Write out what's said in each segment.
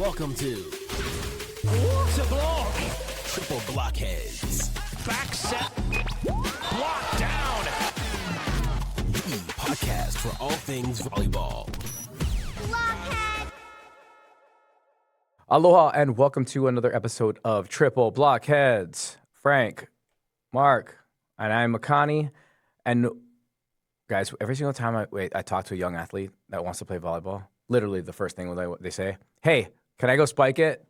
Welcome to What's a block? Triple Blockheads, Back set. Block down. the podcast for all things volleyball. Aloha and welcome to another episode of Triple Blockheads. Frank, Marc, and I'm Makani. And guys, every single time I talk to a young athlete that wants to play volleyball, literally the first thing they say, "Hey, can I go spike it?"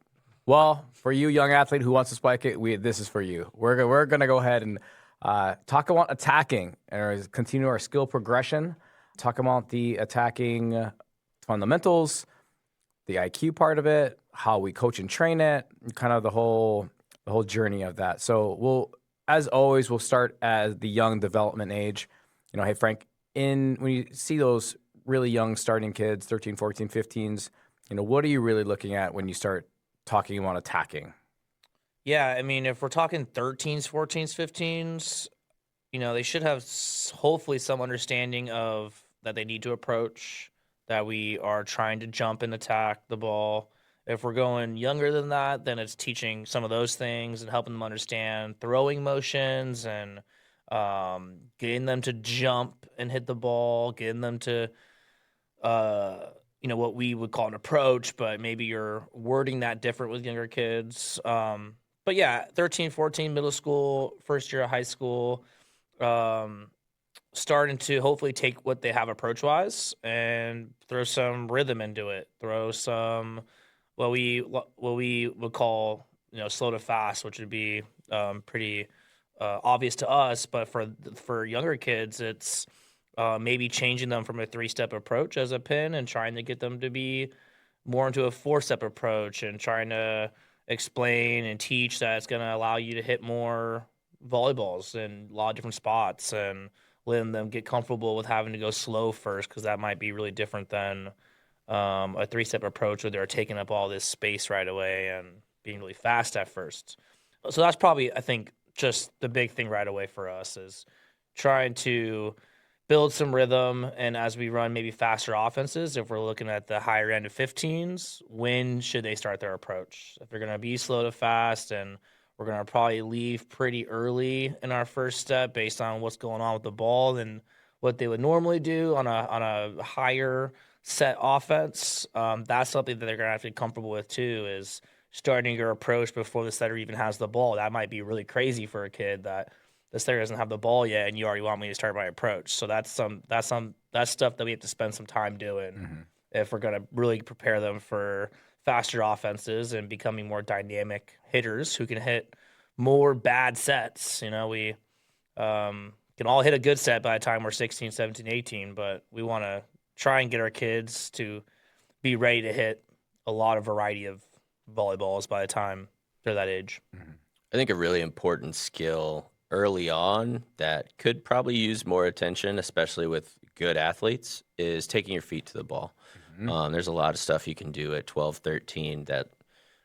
Well, for you young athlete who wants to spike it, this is for you. We're gonna go ahead and talk about attacking and continue our skill progression. Talk about the attacking fundamentals, the IQ part of it, how we coach and train it, kind of the whole journey of that. So as always, we'll start at the young development age. Hey Frank, when you see those really young starting kids, 13, 14, 15s, what are you really looking at when you start talking about attacking? Yeah, I mean, if we're talking 13s, 14s, 15s, they should have hopefully some understanding of that they need to approach, that we are trying to jump and attack the ball. If we're going younger than that, then it's teaching some of those things and helping them understand throwing motions and getting them to jump and hit the ball, getting them to, what we would call an approach, but maybe you're wording that different with younger kids. But yeah, 13, 14, middle school, first year of high school, starting to hopefully take what they have approach-wise and throw some rhythm into it. Throw some what we would call slow to fast, which would be pretty obvious to us. But for younger kids, it's maybe changing them from a 3-step approach as a pin and trying to get them to be more into a 4-step approach and trying to explain and teach that it's going to allow you to hit more volleyballs in a lot of different spots and letting them get comfortable with having to go slow first, because that might be really different than a 3-step approach where they're taking up all this space right away and being really fast at first. So that's probably, I think, just the big thing right away for us is trying to build some rhythm, and as we run maybe faster offenses, if we're looking at the higher end of 15s, when should they start their approach? If they're going to be slow to fast, and we're going to probably leave pretty early in our first step based on what's going on with the ball and what they would normally do on a higher set offense. That's something that they're going to have to be comfortable with too, is starting your approach before the setter even has the ball. That might be really crazy for a kid that the setter doesn't have the ball yet, and you already want me to start my approach. So that's stuff that we have to spend some time doing if we're going to really prepare them for faster offenses and becoming more dynamic hitters who can hit more bad sets. We can all hit a good set by the time we're 16, 17, 18, but we want to try and get our kids to be ready to hit a lot of variety of volleyballs by the time they're that age. I think a really important skill early on that could probably use more attention, especially with good athletes, is taking your feet to the ball. There's a lot of stuff you can do at 12, 13 that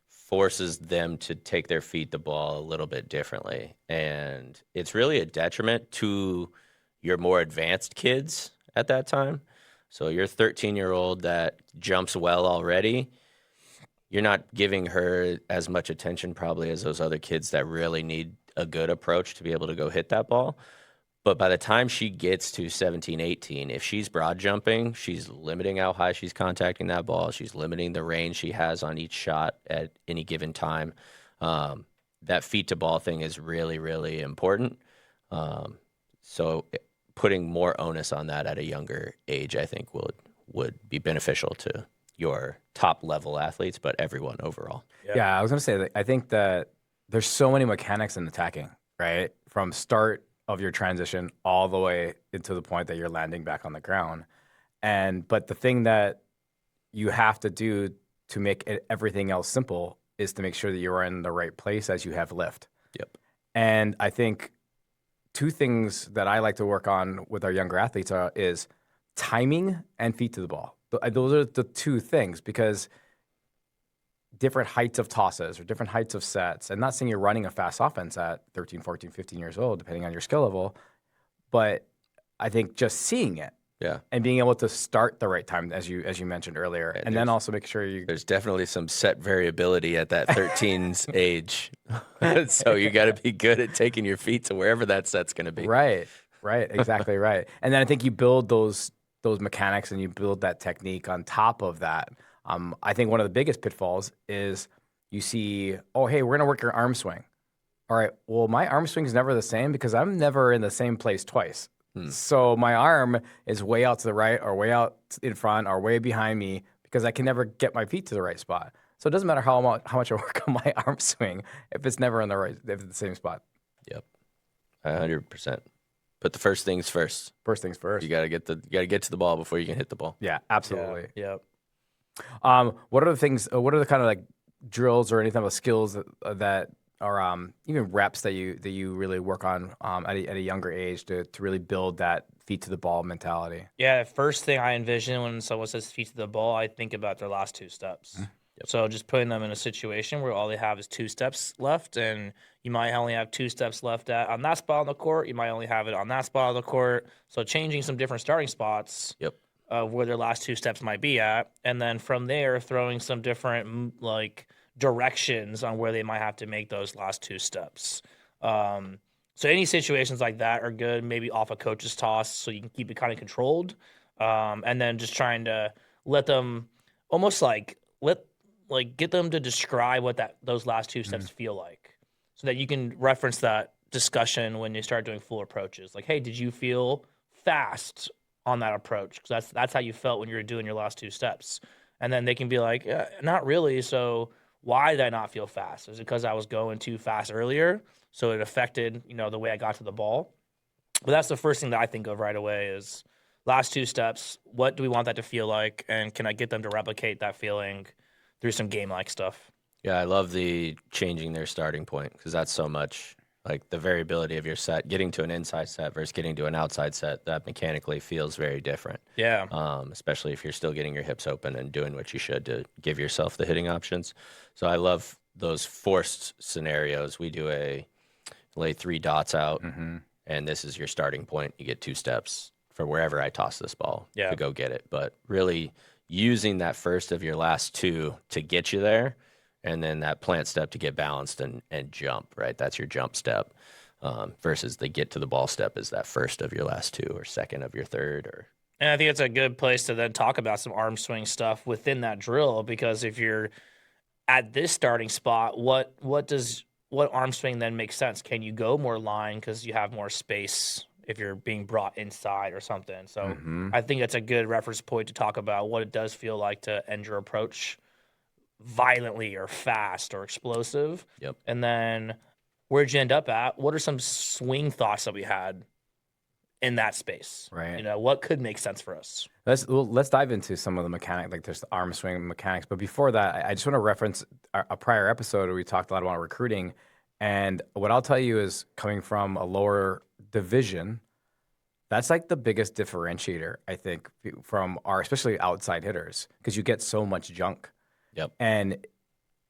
forces them to take their feet the ball a little bit differently. And it's really a detriment to your more advanced kids at that time. So your 13-year-old that jumps well already, you're not giving her as much attention probably as those other kids that really need a good approach to be able to go hit that ball. But by the time she gets to 17, 18, if she's broad jumping, she's limiting how high she's contacting that ball. She's limiting the range she has on each shot at any given time. That feet to ball thing is really, really important. So putting more onus on that at a younger age, I think would be beneficial to your top level athletes, but everyone overall. Yeah, I was going to say that I think that there's so many mechanics in attacking, right? From start of your transition all the way into the point that you're landing back on the ground. But the thing that you have to do to make everything else simple is to make sure that you're in the right place as you have lift. Yep. And I think two things that I like to work on with our younger athletes is timing and feet to the ball. Those are the two things, because different heights of tosses or different heights of sets, and not saying you're running a fast offense at 13, 14, 15 years old, depending on your skill level, but I think just seeing it Yeah. and being able to start the right time, as you mentioned earlier, and then also make sure you. There's definitely some set variability at that 13's age. So you got to be good at taking your feet to wherever that set's going to be. Right, exactly right. And then I think you build those mechanics and you build that technique on top of that. I think one of the biggest pitfalls is you see, oh, hey, we're going to work your arm swing. All right, well, my arm swing is never the same because I'm never in the same place twice. So my arm is way out to the right or way out in front or way behind me because I can never get my feet to the right spot. So it doesn't matter how much I work on my arm swing if it's never in if it's the same spot. Yep. 100%. Put the first things first. First things first. You got to get to the ball before you can hit the ball. Yeah, absolutely. Yeah. What are the things? What are the kind of like drills or any type of skills that are even reps that you really work on at a younger age to really build that feet to the ball mentality? Yeah, the first thing I envision when someone says feet to the ball, I think about their last 2 steps. Yep. So just putting them in a situation where all they have is 2 steps left, and you might only have 2 steps left on that spot on the court. You might only have it on that spot on the court. So changing some different starting spots Yep. of where their last 2 steps might be at, and then from there throwing some different directions on where they might have to make those last 2 steps. So any situations like that are good, maybe off a coach's toss so you can keep it kind of controlled. And then just trying to let them almost get them to describe what those last 2 steps feel like so that you can reference that discussion when you start doing full approaches. Like, hey, did you feel fast on that approach? Because that's how you felt when you were doing your last 2 steps. And then they can be like, not really. So why did I not feel fast? Is it because I was going too fast earlier? So it affected, the way I got to the ball. But that's the first thing that I think of right away is last 2 steps. What do we want that to feel like? And can I get them to replicate that feeling through some game-like stuff? Yeah, I love the changing their starting point because that's so much like the variability of your set. Getting to an inside set versus getting to an outside set, that mechanically feels very different. Yeah. Especially if you're still getting your hips open and doing what you should to give yourself the hitting options. So I love those forced scenarios. We do lay 3 dots out, and this is your starting point. You get 2 steps for wherever I toss this ball to go get it. But really using that first of your last 2 to get you there, and then that plant step to get balanced and jump, right? That's your jump step versus the get to the ball step is that first of your last 2 or second of your third. And I think it's a good place to then talk about some arm swing stuff within that drill because if you're at this starting spot, what arm swing then makes sense? Can you go more line because you have more space if you're being brought inside or something? So I think it's a good reference point to talk about what it does feel like to end your approach violently or fast or explosive. Yep. And then where'd you end up at? What are some swing thoughts that we had in that space? Right. What could make sense for us? Let's dive into some of the mechanics, like there's the arm swing mechanics. But before that, I just want to reference a prior episode where we talked a lot about recruiting. And what I'll tell you is coming from a lower division, that's like the biggest differentiator, I think, from our especially outside hitters, because you get so much junk. Yep. And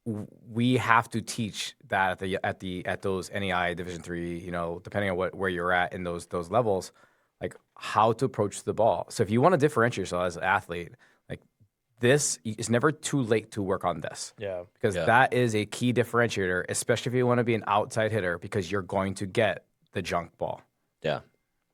we have to teach that at those NEI Division III, depending on where you're at in those levels, like how to approach the ball. So if you want to differentiate yourself as an athlete, like this is never too late to work on this. Yeah. Because that is a key differentiator, especially if you want to be an outside hitter, because you're going to get the junk ball. Yeah.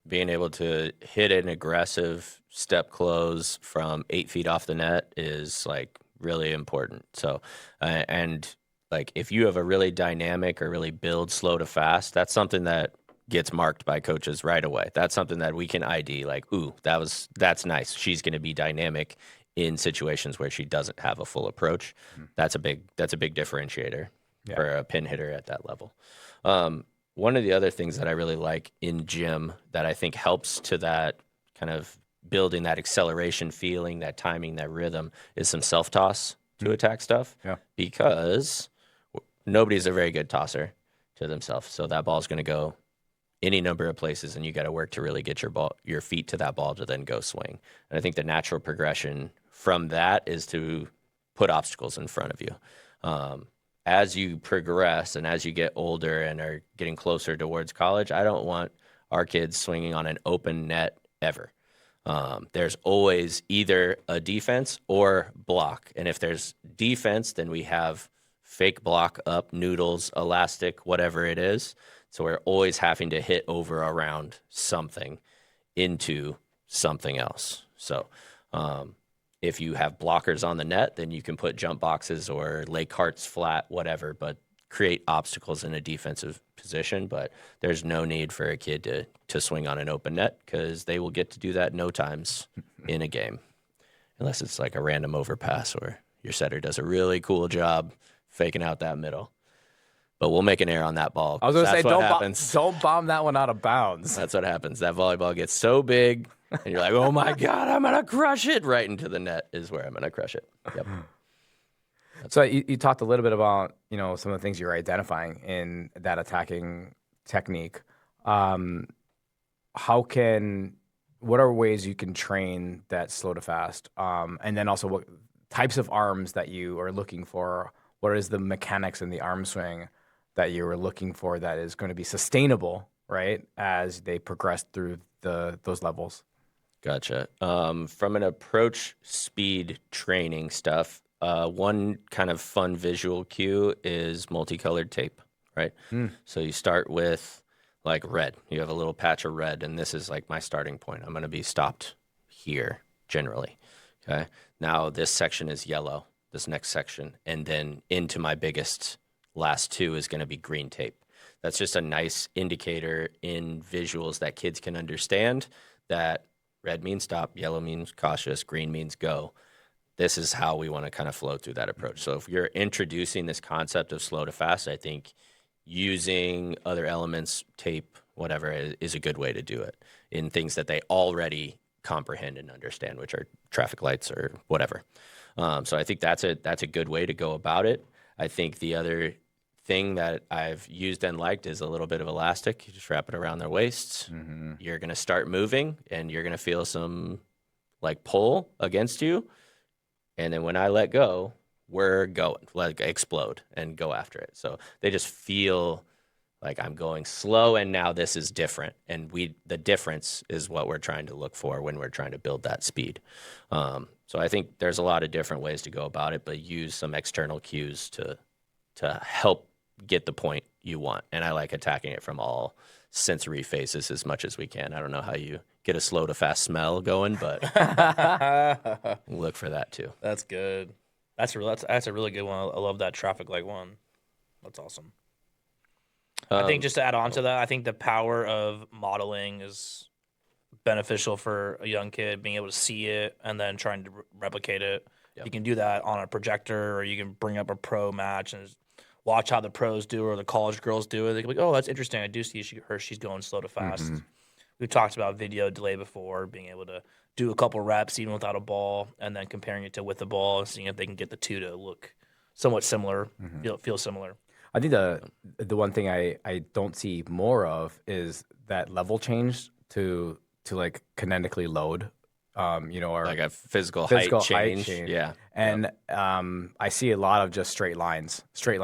Being able to hit an aggressive step close from 8 feet off the net is like really important. So, and like if you have a really dynamic or really build slow to fast, that's something that gets marked by coaches right away. That's something that we can ID like, ooh, that's nice. She's going to be dynamic in situations where she doesn't have a full approach. That's a big differentiator for a pin hitter at that level. One of the other things that I really like in gym that I think helps to that kind of building that acceleration feeling, that timing, that rhythm is some self-toss to attack stuff. Yeah. Because nobody's a very good tosser to themselves. So that ball's going to go any number of places, and you got to work to really get your feet to that ball to then go swing. And I think the natural progression from that is to put obstacles in front of you. As you progress and as you get older and are getting closer towards college, I don't want our kids swinging on an open net ever. There's always either a defense or block. And if there's defense, then we have fake block up, noodles, elastic, whatever it is. So we're always having to hit over around something into something else. So if you have blockers on the net, then you can put jump boxes or lay carts flat, whatever, but create obstacles in a defensive position. But there's no need for a kid to swing on an open net because they will get to do that no times in a game, unless it's like a random overpass or your setter does a really cool job faking out that middle. But we'll make an error on that ball. I was going to say, happens. don't bomb that one out of bounds. That's what happens. That volleyball gets so big, and you're like, oh, my God, I'm going to crush it. Right into the net is where I'm going to crush it. Yep. So you talked a little bit about, some of the things you're identifying in that attacking technique. What are ways you can train that slow to fast? And then also what types of arms that you are looking for? What is the mechanics in the arm swing that you were looking for that is going to be sustainable, right, as they progress through those levels? Gotcha. From an approach speed training stuff, one kind of fun visual cue is multicolored tape, right? So you start with like red. You have a little patch of red, and this is like my starting point. I'm going to be stopped here generally, okay? Now this section is yellow, this next section, and then into my biggest last two is going to be green tape. That's just a nice indicator in visuals that kids can understand that red means stop, yellow means cautious, green means go. This is how we want to kind of flow through that approach. So if you're introducing this concept of slow to fast, I think using other elements, tape, whatever, is a good way to do it in things that they already comprehend and understand, which are traffic lights or whatever. So I think that's a good way to go about it. I think the other thing that I've used and liked is a little bit of elastic. You just wrap it around their waists. Mm-hmm. You're going to start moving, and you're going to feel some like pull against you. And then when I let go, we're going, like explode and go after it. So they just feel like I'm going slow, and now this is different. And the difference is what we're trying to look for when we're trying to build that speed. So I think there's a lot of different ways to go about it, but use some external cues to help get the point you want. And I like attacking it from all sensory phases as much as we can. I don't know how you get a slow to fast smell going, but look for that too. That's good. That's a really good one. I love that traffic light one. That's awesome. I think just to add on to that, I think the power of modeling is beneficial for a young kid, being able to see it and then trying to replicate it. Yep. You can do that on a projector, or you can bring up a pro match and watch how the pros do or the college girls do it. They can be like, oh, that's interesting. I do see she's going slow to fast. Mm-hmm. We've talked about video delay before, being able to do a couple reps even without a ball, and then comparing it to with the ball and seeing if they can get the two to look somewhat similar, feel similar. I think the one thing I don't see more of is that level change to like kinetically load, or like a physical height change. Yeah. And I see a lot of just straight line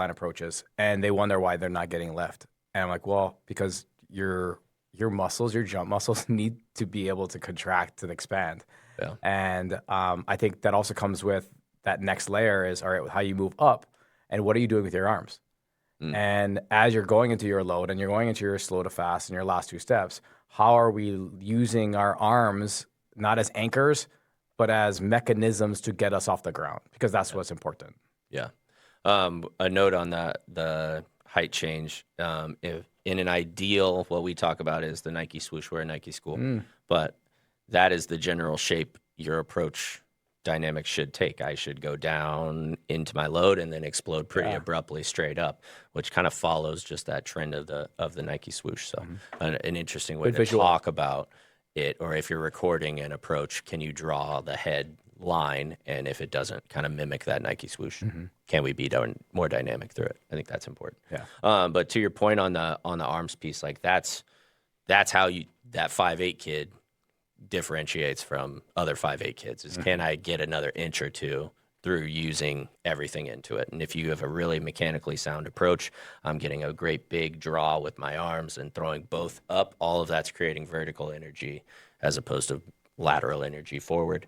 approaches, and they wonder why they're not getting lift. And I'm like, well, because your muscles, your jump muscles need to be able to contract and expand. Yeah. And I think that also comes with that next layer is, all right, how you move up and what are you doing with your arms? And as you're going into your load and you're going into your slow to fast and your last two steps, how are we using our arms not as anchors, but as mechanisms to get us off the ground? Because that's what's important. Yeah. A note on the height change. If in an ideal, what we talk about is the Nike swoosh wear, Nike school. But that is the general shape your approach dynamic should take. I should go down into my load and then explode pretty abruptly straight up, which kind of follows just that trend of the Nike swoosh. So an interesting way to talk about it. Or if you're recording an approach, can you draw the head line? And if it doesn't kind of mimic that Nike swoosh, can we be more dynamic through it? I think that's important. Yeah. But to your point on the arms piece, like that's how that 5'8" kid differentiates from other 5'8" kids is can I get another inch or two through using everything into it? And if you have a really mechanically sound approach, I'm getting a great big draw with my arms and throwing both up. All of that's creating vertical energy as opposed to lateral energy forward.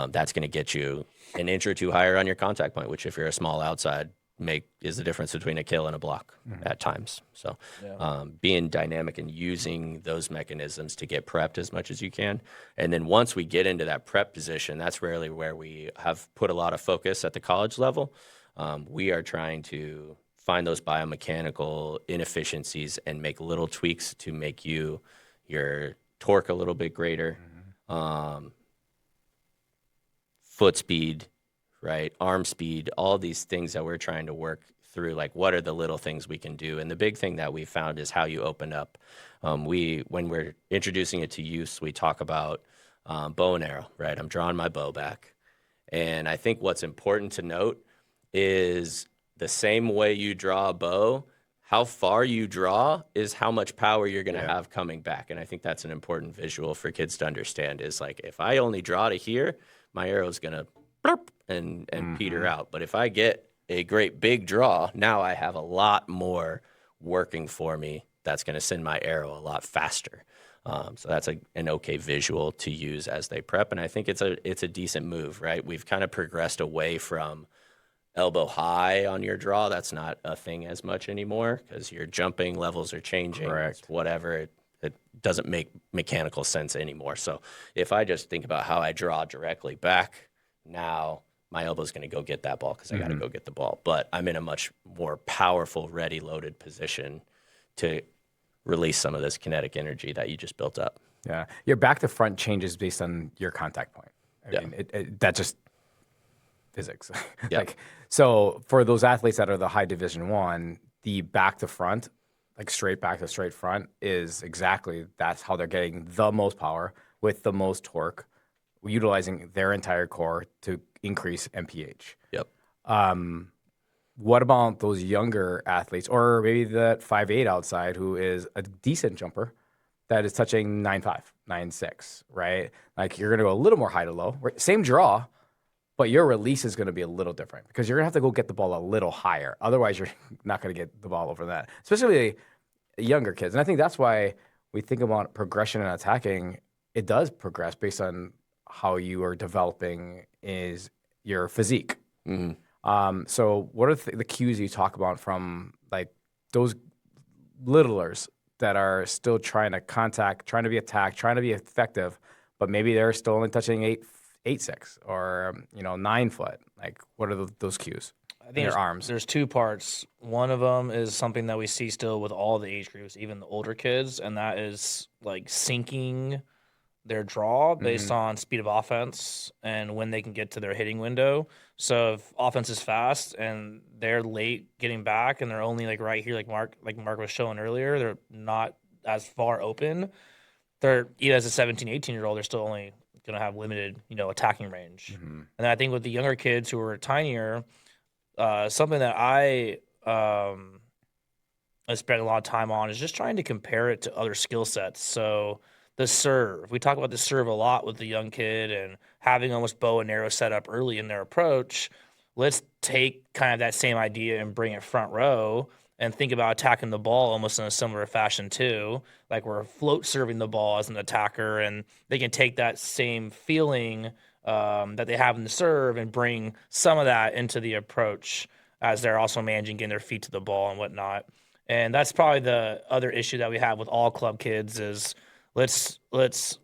That's going to get you an inch or two higher on your contact point, which if you're a small outside, is the difference between a kill and a block at times. So being dynamic and using those mechanisms to get prepped as much as you can. And then once we get into that prep position, that's really where we have put a lot of focus at the college level. We are trying to find those biomechanical inefficiencies and make little tweaks to make your torque a little bit greater, foot speed, right? Arm speed, all these things that we're trying to work through, like what are the little things we can do? And the big thing that we found is how you open up. When we're introducing it to use, we talk about bow and arrow, right? I'm drawing my bow back. And I think what's important to note is the same way you draw a bow, how far you draw is how much power you're going to have coming back. And I think that's an important visual for kids to understand is like, if I only draw to here, my arrow's going to and peter out. But if I get a great big draw, now I have a lot more working for me. That's going to send my arrow a lot faster. So that's an okay visual to use as they prep. And I think it's a decent move, right? We've kind of progressed away from elbow high on your draw. That's not a thing as much anymore because your jumping levels are changing. Correct. Whatever. It doesn't make mechanical sense anymore. So if I just think about how I draw directly back, now my elbow's going to go get that ball because I got to go get the ball. But I'm in a much more powerful, ready, loaded position to release some of this kinetic energy that you just built up. Yeah. Your back to front changes based on your contact point. I mean, that just physics. So for those athletes that are the high division one, the back to front, like straight back to straight front is that's how they're getting the most power with the most torque, utilizing their entire core to increase MPH. Yep. What about those younger athletes, or maybe that 5'8" outside who is a decent jumper that is touching 9'5", 9'6", right? Like you're going to go a little more high to low, right? Same draw, but your release is going to be a little different because you're going to have to go get the ball a little higher. Otherwise, you're not going to get the ball over that, especially younger kids. And I think that's why we think about progression and attacking. It does progress based on how you are developing is your physique. So what are the cues you talk about from like those littlers that are still trying to contact, trying to be attacked, trying to be effective, but maybe they're still only touching 8'6" or 9 foot? Like what are those cues? I think your arms. There's two parts. One of them is something that we see still with all the age groups, even the older kids, and that is like syncing their draw based on speed of offense and when they can get to their hitting window. So if offense is fast and they're late getting back and they're only like right here, like Marc was showing earlier, they're not as far open. They're even as a 17, 18-year-old, they're still only going to have limited, attacking range. And then I think with the younger kids who are tinier, something that I spent a lot of time on is just trying to compare it to other skill sets. So the serve. We talk about the serve a lot with the young kid and having almost bow and arrow set up early in their approach. Let's take kind of that same idea and bring it front row and think about attacking the ball almost in a similar fashion too. Like we're float serving the ball as an attacker, and they can take that same feeling that they have in the serve and bring some of that into the approach as they're also managing getting their feet to the ball and whatnot. And that's probably the other issue that we have with all club kids is let's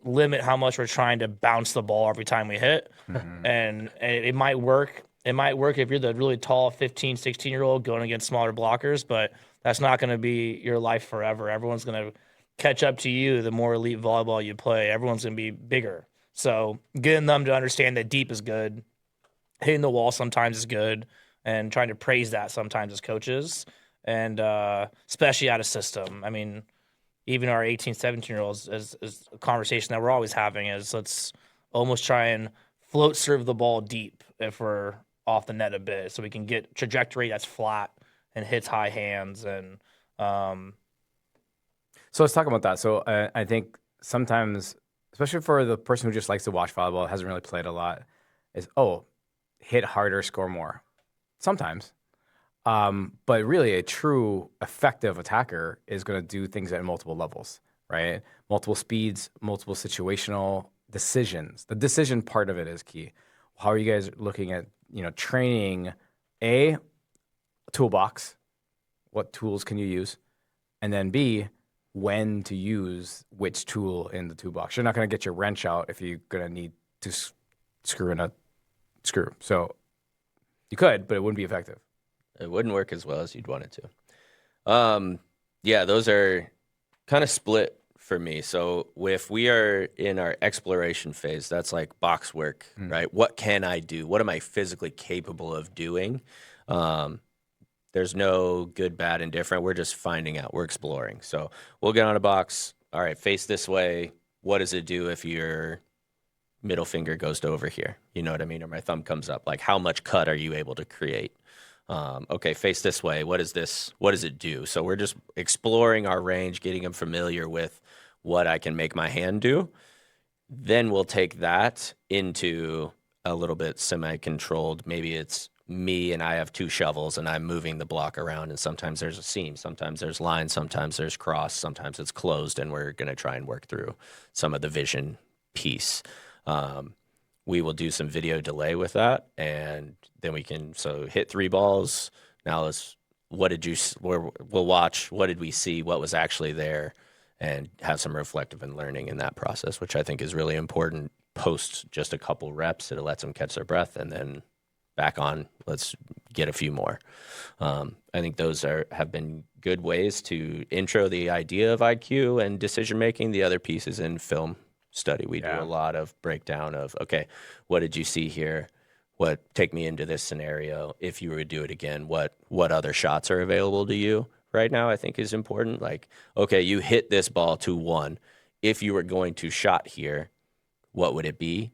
limit how much we're trying to bounce the ball every time we hit. And it might work. It might work if you're the really tall 15, 16-year-old going against smaller blockers, but that's not going to be your life forever. Everyone's going to catch up to you the more elite volleyball you play. Everyone's going to be bigger. So getting them to understand that deep is good, hitting the wall sometimes is good, and trying to praise that sometimes as coaches, and especially out of system. I mean, even our 18, 17-year-olds is a conversation that we're always having is let's almost try and float serve the ball deep if we're off the net a bit so we can get trajectory that's flat and hits high hands. And so let's talk about that. So I think sometimes, especially for the person who just likes to watch volleyball, hasn't really played a lot, is, hit harder, score more. Sometimes. But really, a true effective attacker is going to do things at multiple levels, right? Multiple speeds, multiple situational decisions. The decision part of it is key. How are you guys looking at, training A, toolbox, what tools can you use? And then B, when to use which tool in the toolbox. You're not going to get your wrench out if you're going to need to screw in a screw. So you could, but it wouldn't be effective. It wouldn't work as well as you'd want it to. Yeah, those are kind of split for me. So if we are in our exploration phase, that's like box work, right? What can I do? What am I physically capable of doing? There's no good, bad, indifferent. We're just finding out. We're exploring. So we'll get on a box. All right, face this way. What does it do if your middle finger goes to over here? You know what I mean? Or my thumb comes up. Like, how much cut are you able to create? Okay, face this way. What is this? What does it do? So we're just exploring our range, getting them familiar with what I can make my hand do. Then we'll take that into a little bit semi-controlled. Maybe it's me and I have 2 shovels and I'm moving the block around, and sometimes there's a seam, sometimes there's line, sometimes there's cross, sometimes it's closed, and we're going to try and work through some of the vision piece. We will do some video delay with that, and then we can hit 3 balls. Now we'll watch, what did we see, what was actually there, and have some reflective and learning in that process, which I think is really important. Post just a couple reps, it lets them catch their breath, and then back on, let's get a few more. I think those have been good ways to intro the idea of IQ and decision making. The other piece is in film study. We do a lot of breakdown of, okay, what did you see here? Take me into this scenario. If you were to do it again, what other shots are available to you right now, I think is important. Like, okay, you hit this ball 2-1. If you were going to shot here, what would it be?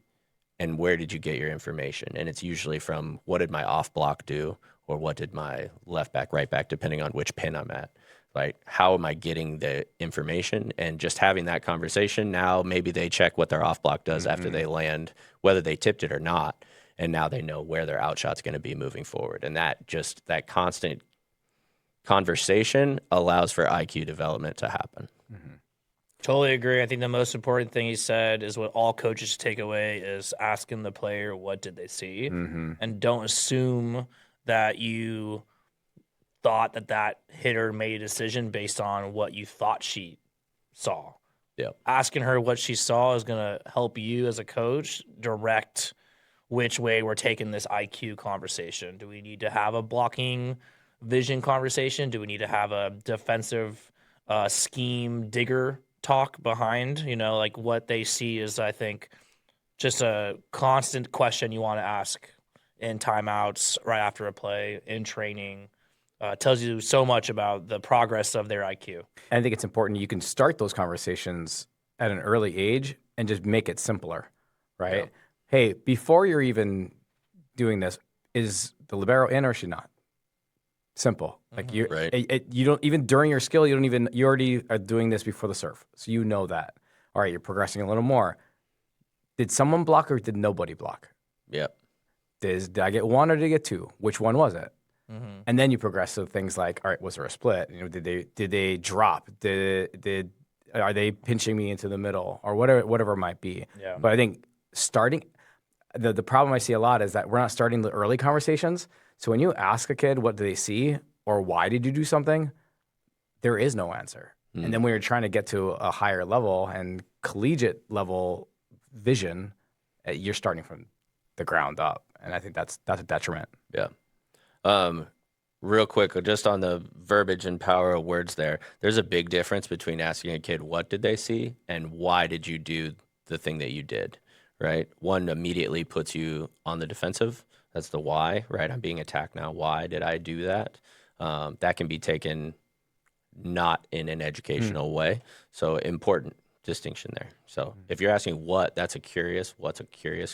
And where did you get your information? And it's usually from, what did my off block do? Or what did my left back, right back, depending on which pin I'm at. Like, how am I getting the information? And just having that conversation, now maybe they check what their off block does after they land, whether they tipped it or not. And now they know where their outshot's going to be moving forward. And that constant conversation allows for IQ development to happen. Totally agree. I think the most important thing he said is what all coaches take away is asking the player, what did they see? And don't assume that you thought that hitter made a decision based on what you thought she saw. Yep. Asking her what she saw is going to help you as a coach direct which way we're taking this IQ conversation. Do we need to have a blocking vision conversation? Do we need to have a defensive scheme digger talk behind? Like, what they see is, I think, just a constant question you want to ask in timeouts, right after a play, in training. Tells you so much about the progress of their IQ. And I think it's important you can start those conversations at an early age and just make it simpler, right? Yeah. Hey, before you're even doing this, is the libero in or is she not? Simple. Like, you don't even during your skill, you already are doing this before the serve. So you know that. All right, you're progressing a little more. Did someone block or did nobody block? Yep. Did I get 1 or did I get 2? Which one was it? And then you progress to things like, all right, was there a split? Did they drop? Are they pinching me into the middle or whatever it might be? Yeah. But I think starting the problem I see a lot is that we're not starting the early conversations. So when you ask a kid what do they see or why did you do something, there is no answer. And then when you're trying to get to a higher level and collegiate level vision, you're starting from the ground up, and I think that's a detriment. Yeah. Real quick, just on the verbiage and power of words there's a big difference between asking a kid what did they see and why did you do the thing that you did, right? One immediately puts you on the defensive. That's the why, right? I'm being attacked now. Why did I do that? That can be taken not in an educational way. So important distinction there. So if you're asking what's a curious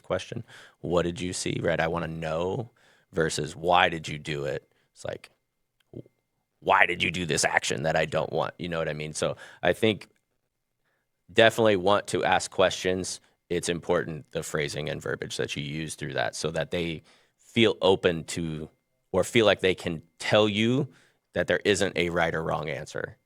question. What did you see, right? I want to know versus why did you do it? It's like, why did you do this action that I don't want? You know what I mean? So I think definitely want to ask questions. It's important, the phrasing and verbiage that you use through that so that they feel open to or feel like they can tell you that there isn't a right or wrong answer.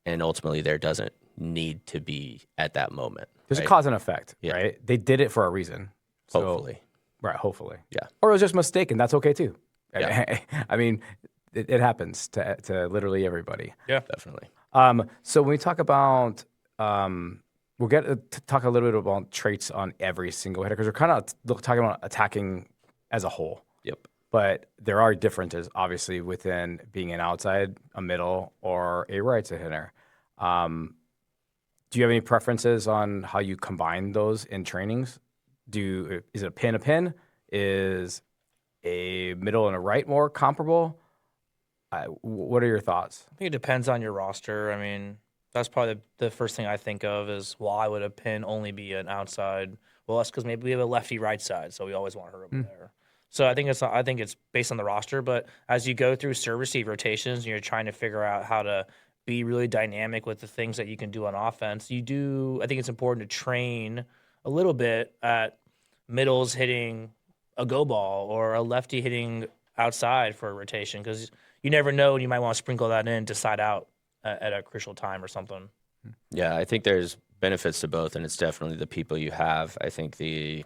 And ultimately there doesn't need to be at that moment. There's right? a cause and effect, Yeah. right? They did it for a reason. So, Hopefully. Right, hopefully. Yeah. Or it was just mistaken. That's okay too. Yeah. I mean, it happens to literally everybody. Yeah. Definitely. So when we talk about, we'll get to talk a little bit about traits on every single hitter because we're kind of talking about attacking as a whole. Yep. But there are differences, obviously, within being an outside, a middle, or a right side hitter. Do you have any preferences on how you combine those in trainings? Is it a pin a pin? Is a middle and a right more comparable? What are your thoughts? I think it depends on your roster. I mean, that's probably the first thing I think of is why would a pin only be an outside? Well, that's because maybe we have a lefty right side, so we always want her over there. So I think it's based on the roster. But as you go through serve receive rotations and you're trying to figure out how to be really dynamic with the things that you can do on offense, I think it's important to train a little bit at middles hitting a go ball or a lefty hitting outside for a rotation because you never know, and you might want to sprinkle that in to side out at a crucial time or something. Yeah, I think there's benefits to both, and it's definitely the people you have. I think the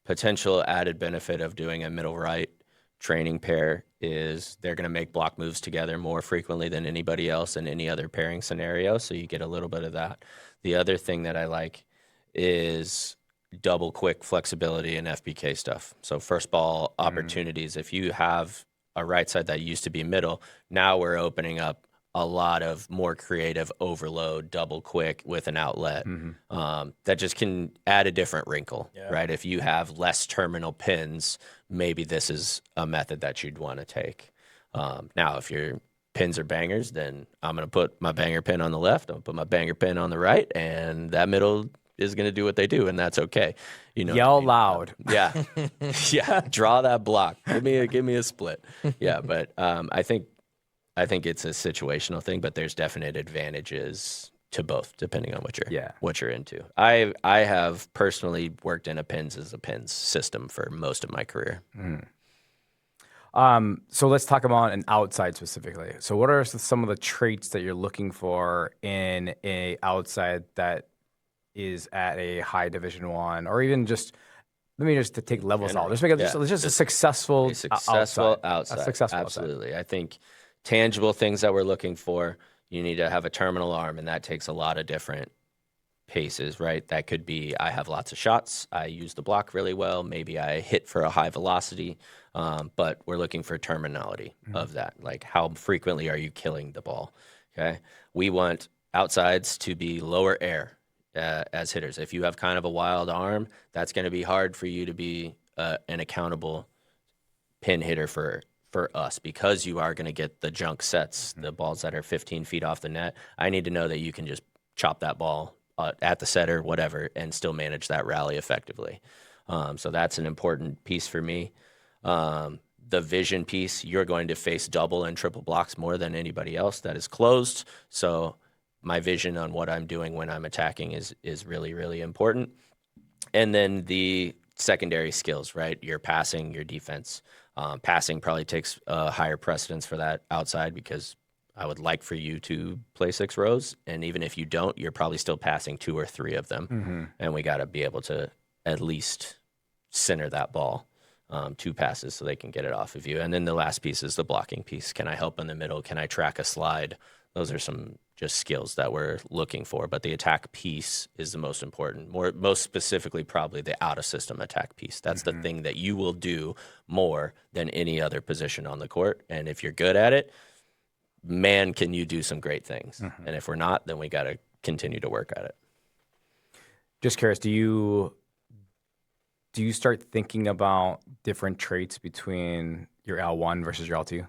potential added benefit of doing a middle right training pair is they're going to make block moves together more frequently than anybody else in any other pairing scenario, so you get a little bit of that. The other thing that I like is double quick flexibility and FBK stuff. So first ball opportunities. If you have a right side that used to be middle, now we're opening up a lot of more creative overload, double quick with an outlet. That just can add a different wrinkle, right? If you have less terminal pins, maybe this is a method that you'd want to take. Now, if your pins are bangers, then I'm going to put my banger pin on the left, I'm going to put my banger pin on the right, and that middle is going to do what they do, and that's okay. You know, Yell loud. Yeah, yeah. Draw that block. Give me a split. Yeah, but I think it's a situational thing, but there's definite advantages to both depending on what you're into. I have personally worked in a pins as a pins system for most of my career. So let's talk about an outside specifically. So what are some of the traits that you're looking for in a outside that is at a high Division I, or even just to take levels out. Let's make it just a successful outside. A successful Absolutely. I think tangible things that we're looking for, you need to have a terminal arm, and that takes a lot of different paces, right? That could be I have lots of shots, I use the block really well, maybe I hit for a high velocity, but we're looking for terminality of that. Like how frequently are you killing the ball? Okay. We want outsides to be lower air. As hitters, if you have kind of a wild arm, that's going to be hard for you to be an accountable pin hitter for us because you are going to get the junk sets, the balls that are 15 feet off the net. I need to know that you can just chop that ball at the setter, whatever, and still manage that rally effectively. So that's an important piece for me. The vision piece, you're going to face double and triple blocks more than anybody else that is closed. So my vision on what I'm doing when I'm attacking is really, really important. And then the secondary skills, right? Your passing, your defense. Passing probably takes a higher precedence for that outside because I would like for you to play 6 rows. And even if you don't, you're probably still passing 2 or 3 of them. And we got to be able to at least center that ball 2 passes so they can get it off of you. And then the last piece is the blocking piece. Can I help in the middle? Can I track a slide? Those are some just skills that we're looking for, but the attack piece is the most important. Most specifically, probably the out-of-system attack piece. That's the thing that you will do more than any other position on the court. And if you're good at it, man, can you do some great things. And if we're not, then we got to continue to work at it. Just curious, do you start thinking about different traits between your L1 versus your L2?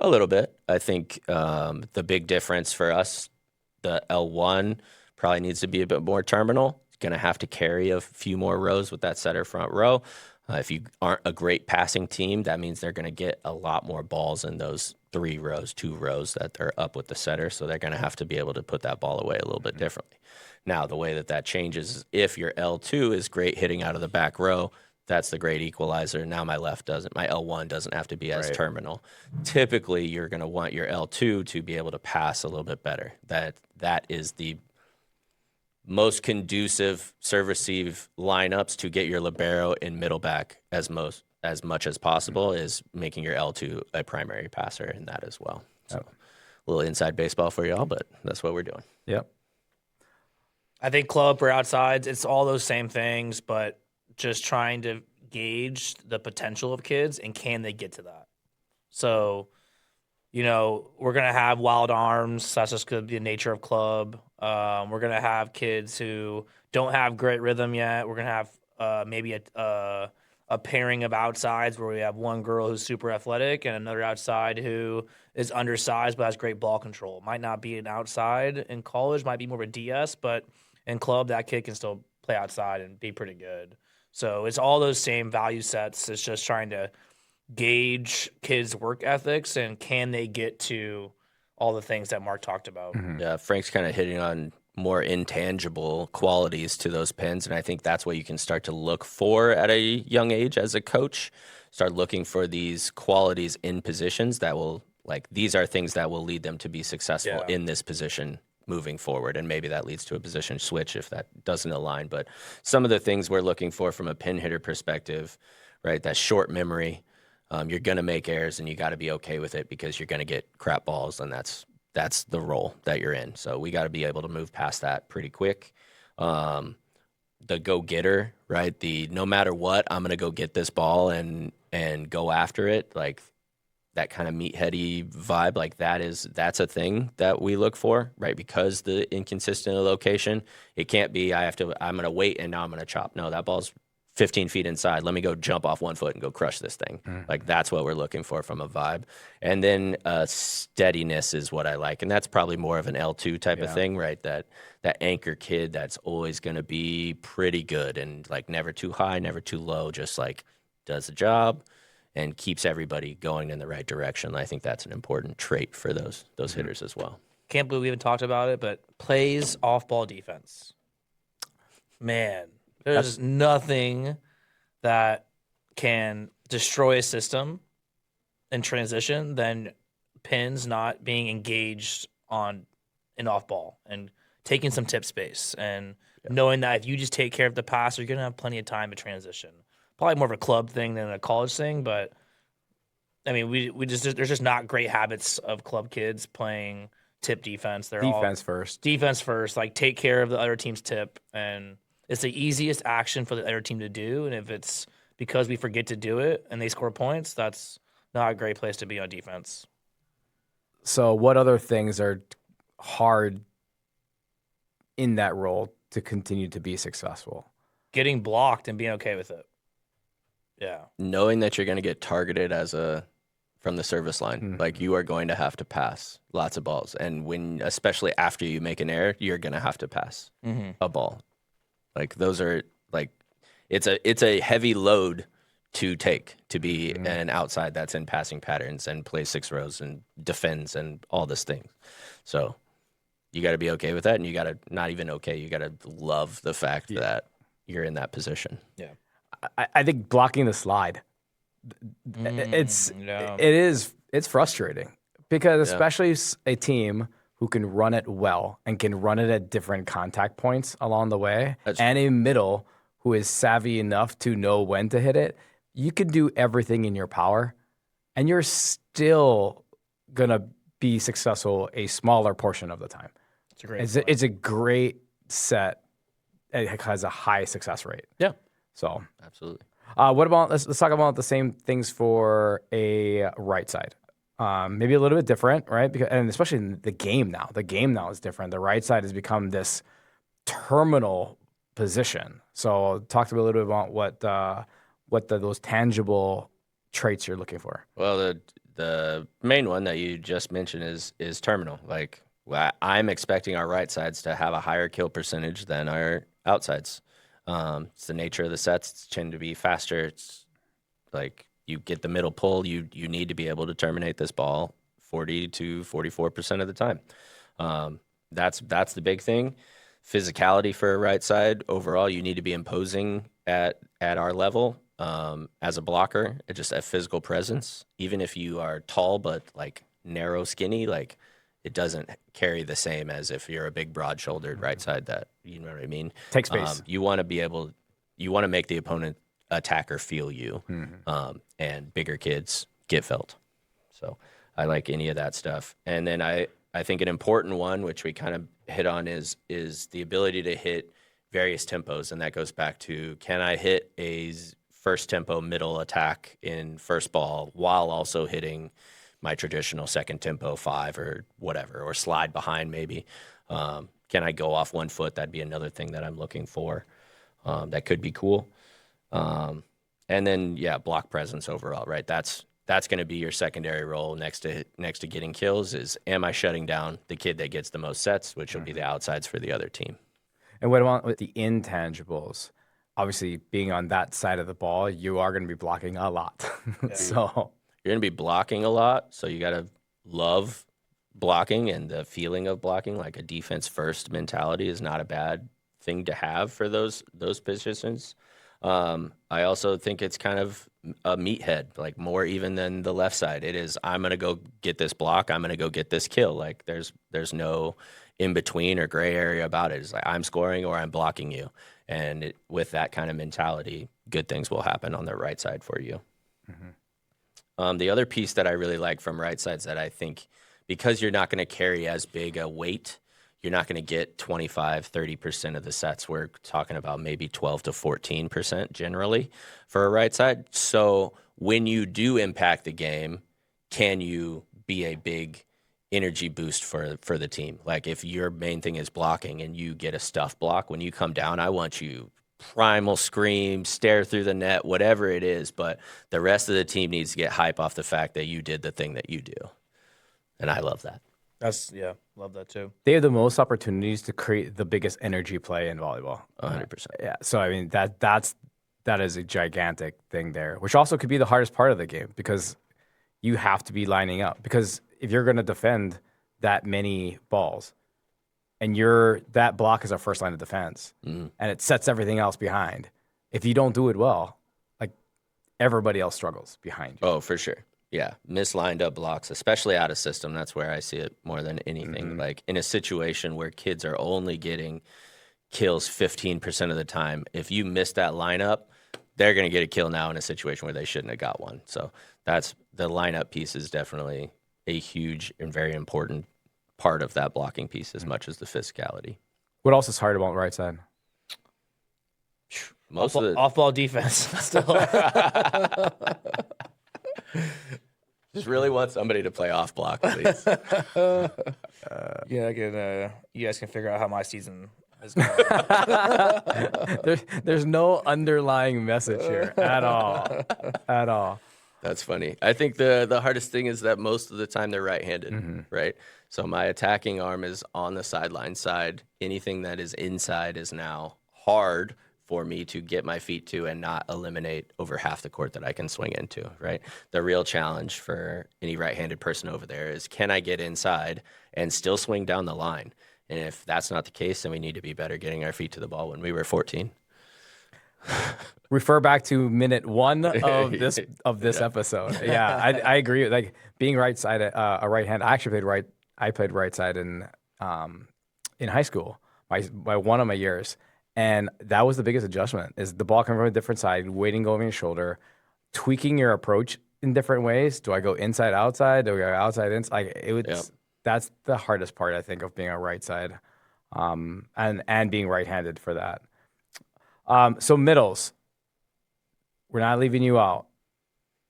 A little bit. I think the big difference for us, the L1 probably needs to be a bit more terminal. It's going to have to carry a few more rows with that setter front row. If you aren't a great passing team, that means they're going to get a lot more balls in those 3 rows, 2 rows that they're up with the setter. So they're going to have to be able to put that ball away a little bit differently. Now, the way that changes is if your L2 is great hitting out of the back row, that's the great equalizer. Now my L1 doesn't have to be as terminal. Typically, you're going to want your L2 to be able to pass a little bit better. That is the most conducive serve receive lineups to get your libero in middle back as much as possible is making your L2 a primary passer in that as well. So a little inside baseball for y'all, but that's what we're doing. Yep. I think club or outsides, it's all those same things, but just trying to gauge the potential of kids and can they get to that. So, you know, we're going to have wild arms. That's just going to be the nature of club. We're going to have kids who don't have great rhythm yet. We're going to have maybe a pairing of outsides where we have one girl who's super athletic and another outside who is undersized but has great ball control. Might not be an outside in college, might be more of a DS, but in club, that kid can still play outside and be pretty good. So it's all those same value sets. It's just trying to gauge kids' work ethics and can they get to all the things that Marc talked about. Yeah, Frank's kind of hitting on more intangible qualities to those pins, and I think that's what you can start to look for at a young age as a coach. Start looking for these qualities in positions that will, like, these are things that will lead them to be successful in this position moving forward, and maybe that leads to a position switch if that doesn't align. But some of the things we're looking for from a pin hitter perspective, right, that short memory, you're going to make errors and you got to be okay with it because you're going to get crap balls, and that's the role that you're in. So we got to be able to move past that pretty quick. The go-getter, right, the no matter what, I'm going to go get this ball and go after it, like that kind of meatheady vibe, like that's a thing that we look for, right? Because the inconsistent location, it can't be I'm going to wait and now I'm going to chop. No, that ball's 15 feet inside. Let me go jump off 1 foot and go crush this thing. Like that's what we're looking for from a vibe. And then steadiness is what I like. And that's probably more of an L2 type of thing, right? That anchor kid that's always going to be pretty good and like never too high, never too low, just like does the job and keeps everybody going in the right direction. I think that's an important trait for those hitters as well. Can't believe we haven't talked about it, but plays off-ball defense. Man, there's nothing that can destroy a system in transition than pins not being engaged on an off-ball and taking some tip space and knowing that if you just take care of the pass, you're going to have plenty of time to transition. Probably more of a club thing than a college thing, but I mean, there's just not great habits of club kids playing tip defense. They're Defense first, like take care of the other team's tip, and it's the easiest action for the other team to do. And if it's because we forget to do it and they score points, that's not a great place to be on defense. So what other things are hard in that role to continue to be successful? Getting blocked and being okay with it. Yeah. Knowing that you're going to get targeted from the service line, like you are going to have to pass lots of balls, and especially after you make an error, you're going to have to pass a ball. Like those are like it's a heavy load to take to be an outside that's in passing patterns and plays 6 rows and defends and all this thing. So you got to be okay with that, and you got to not even okay. You got to love the fact that you're in that position. Yeah. I think blocking the slide, it's frustrating because especially a team who can run it well and can run it at different contact points along the way, and a middle who is savvy enough to know when to hit it, you can do everything in your power, and you're still gonna be successful a smaller portion of the time. It's a great set. It has a high success rate. Yeah. So absolutely. What about let's talk about the same things for a right side. Maybe a little bit different, right? And especially in the game now. The game now is different. The right side has become this terminal position. So talk to me a little bit about what those tangible traits you're looking for. Well, the main one that you just mentioned is terminal. Like I'm expecting our right sides to have a higher kill percentage than our outsides. It's the nature of the sets. It's tend to be faster. It's like you get the middle pull. You need to be able to terminate this ball 40 to 44% of the time. That's the big thing. Physicality for a right side. Overall, you need to be imposing at our level as a blocker. Just a physical presence. Even if you are tall but like narrow, skinny, like it doesn't carry the same as if you're a big, broad-shouldered right side that, you know what I mean? Take space. You want to make the opponent attacker feel you, and bigger kids get felt. So I like any of that stuff. And then I think an important one, which we kind of hit on, is the ability to hit various tempos. And that goes back to, can I hit a first tempo middle attack in first ball while also hitting my traditional second tempo 5 or whatever, or slide behind maybe? Can I go off 1 foot? That'd be another thing that I'm looking for. That could be cool. And then, block presence overall, right? That's going to be your secondary role next to getting kills is, am I shutting down the kid that gets the most sets, which will be the outsides for the other team. And what about with the intangibles? Obviously, being on that side of the ball, you are going to be blocking a lot. So you're going to be blocking a lot, so you got to love blocking and the feeling of blocking. Like a defense-first mentality is not a bad thing to have for those positions. I also think it's kind of a meathead, like more even than the left side. It is, I'm going to go get this block, I'm going to go get this kill. Like there's no in-between or gray area about it. It's like, I'm scoring or I'm blocking you. And with that kind of mentality, good things will happen on the right side for you. The other piece that I really like from right sides that I think, because you're not going to carry as big a weight, you're not going to get 25, 30% of the sets. We're talking about maybe 12 to 14% generally for a right side. So when you do impact the game, can you be a big energy boost for the team? Like if your main thing is blocking and you get a stuff block, when you come down, I want you primal scream, stare through the net, whatever it is. But the rest of the team needs to get hype off the fact that you did the thing that you do. And I love that. Love that too. they have the most opportunities to create the biggest energy play in volleyball. 100%. Yeah. So I mean that is a gigantic thing there, which also could be the hardest part of the game because you have to be lining up. Because if you're going to defend that many balls, and that block is our first line of defense, and it sets everything else behind. If you don't do it well, like everybody else struggles behind you. Oh, for sure. Yeah, mislined up blocks, especially out of system. That's where I see it more than anything. Like in a situation where kids are only getting kills 15% of the time, if you miss that lineup, they're going to get a kill now in a situation where they shouldn't have got one. So that's the lineup piece is definitely a huge and very important part of that blocking piece as much as the physicality. What else is hard about the right side? Most of the off-ball defense. Still. just really want somebody to play off block, please. You guys can figure out how my season is going. There's no underlying message here at all. At all. That's funny. I think the hardest thing is that most of the time they're right-handed, right? So my attacking arm is on the sideline side. Anything that is inside is now hard for me to get my feet to and not eliminate over half the court that I can swing into, right? The real challenge for any right-handed person over there is, can I get inside and still swing down the line? And if that's not the case, then we need to be better getting our feet to the ball when we were 14. Refer back to minute 1 of this episode. Yeah, I agree. Like being right side, a right hand. I actually played right. I played right side in high school. By one of my years, and that was the biggest adjustment. Is the ball coming from a different side, waiting over your shoulder, tweaking your approach in different ways. Do I go inside, outside? Do I go outside, inside? Like it was. Yep. That's the hardest part, I think, of being a right side, and being right-handed for that. So middles, we're not leaving you out.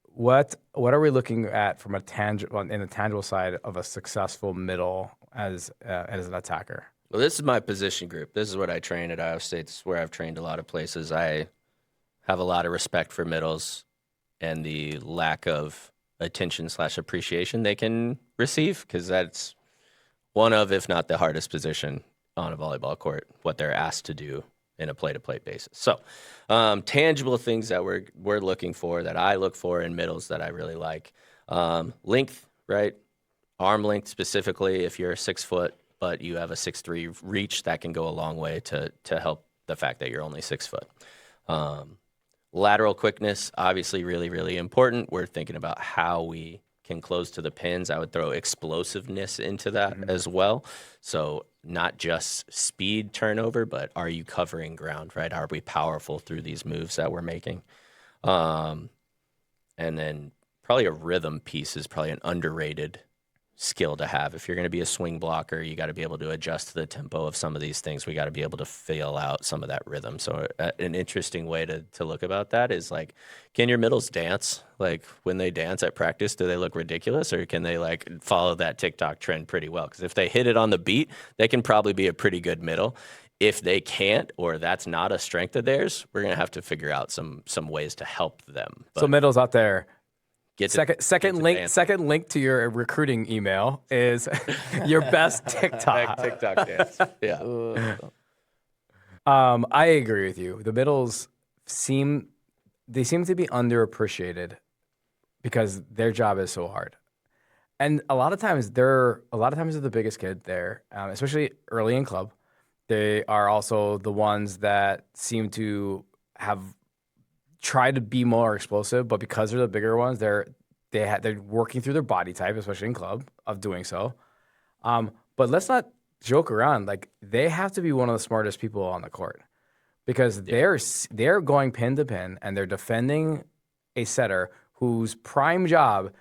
What are we looking at from in the tangible side of a successful middle as an attacker? Well, this is my position group. This is what I train at Iowa State. This is where I've trained a lot of places. I have a lot of respect for middles and the lack of attention/appreciation they can receive, because that's one of, if not the hardest position on a volleyball court, what they're asked to do in a play-to-play basis. So tangible things that we're looking for, that I look for in middles that I really like. Length, right? Arm length specifically. If you're 6 foot, but you have a 6'3" reach, that can go a long way to help the fact that you're only 6 foot. Lateral quickness, obviously really, really important. We're thinking about how we can close to the pins. I would throw explosiveness into that as well. So not just speed turnover, but are you covering ground, right? Are we powerful through these moves that we're making? And then probably a rhythm piece is probably an underrated skill to have. If you're going to be a swing blocker, you got to be able to adjust to the tempo of some of these things. We got to be able to feel out some of that rhythm. So an interesting way to look about that is like, can your middles dance? Like when they dance at practice, do they look ridiculous, or can they like follow that TikTok trend pretty well? Because if they hit it on the beat, they can probably be a pretty good middle. If they can't, or that's not a strength of theirs, we're going to have to figure out some ways to help them. So middles out there. Get Second link to your recruiting email is your best TikTok. TikTok dance. Yeah. I agree with you. The middles seem to be underappreciated because their job is so hard. And a lot of times they're the biggest kid there, especially early in club. They are also the ones that seem to have tried to be more explosive, but because they're the bigger ones, they're working through their body type, especially in club, of doing so. But let's not joke around. Like they have to be one of the smartest people on the court because they're going pin to pin and they're defending a setter whose prime job